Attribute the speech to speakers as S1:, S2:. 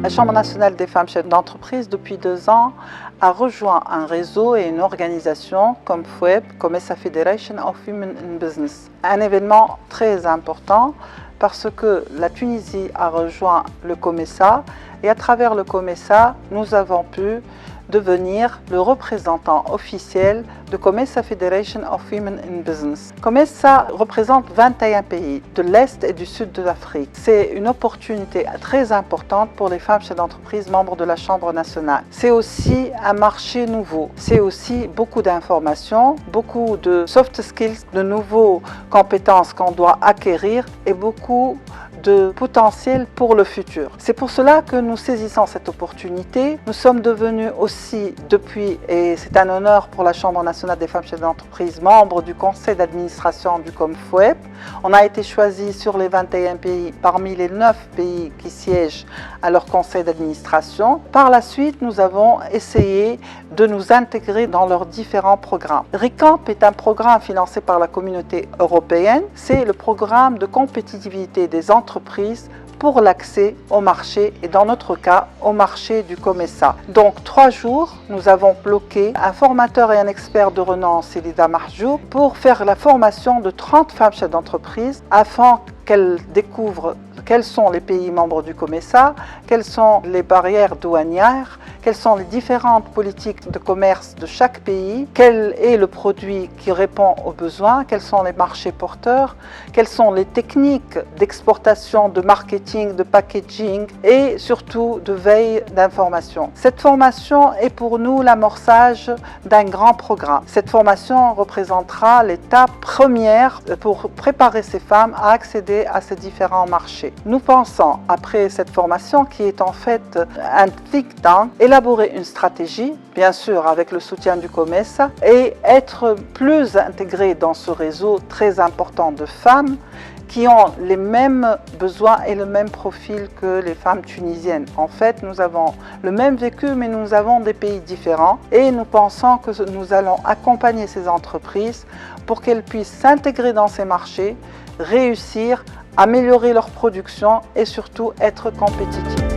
S1: La Chambre nationale des femmes chefs d'entreprise, depuis 2 ans, a rejoint un réseau et une organisation comme FWEB, COMESA Federation of Women in Business. Un événement très important parce que la Tunisie a rejoint le COMESA et à travers le COMESA, nous avons pu devenir le représentant officiel de COMESA Federation of Women in Business. COMESA représente 21 pays de l'Est et du Sud de l'Afrique. C'est une opportunité très importante pour les femmes chefs d'entreprise membres de la Chambre nationale. C'est aussi un marché nouveau. C'est aussi beaucoup d'informations, beaucoup de soft skills, de nouvelles compétences qu'on doit acquérir et beaucoup de potentiel pour le futur. C'est pour cela que nous saisissons cette opportunité. Nous sommes devenus aussi depuis, et c'est un honneur pour la Chambre nationale des femmes chefs d'entreprise, membres du conseil d'administration du COMFWEB. On a été choisi sur les 21 pays parmi les 9 pays qui siègent à leur conseil d'administration. Par la suite, nous avons essayé de nous intégrer dans leurs différents programmes. RICAMP est un programme financé par la communauté européenne. C'est le programme de compétitivité des entreprises pour l'accès au marché et dans notre cas au marché du COMESA. Donc 3 jours, nous avons bloqué un formateur et un expert de renom, Célida Mahjoub, pour faire la formation de 30 femmes chefs d'entreprise afin qu'elles découvrent quels sont les pays membres du COMESA, quelles sont les barrières douanières, quelles sont les différentes politiques de commerce de chaque pays, quel est le produit qui répond aux besoins, quels sont les marchés porteurs, quelles sont les techniques d'exportation, de marketing, de packaging et surtout de veille d'information. Cette formation est pour nous l'amorçage d'un grand programme. Cette formation représentera l'étape première pour préparer ces femmes à accéder à ces différents marchés. Nous pensons, après cette formation qui est en fait un think tank, élaborer une stratégie, bien sûr avec le soutien du COMESA, et être plus intégrés dans ce réseau très important de femmes qui ont les mêmes besoins et le même profil que les femmes tunisiennes. En fait, nous avons le même vécu, mais nous avons des pays différents et nous pensons que nous allons accompagner ces entreprises pour qu'elles puissent s'intégrer dans ces marchés, réussir, améliorer leur production et surtout être compétitives.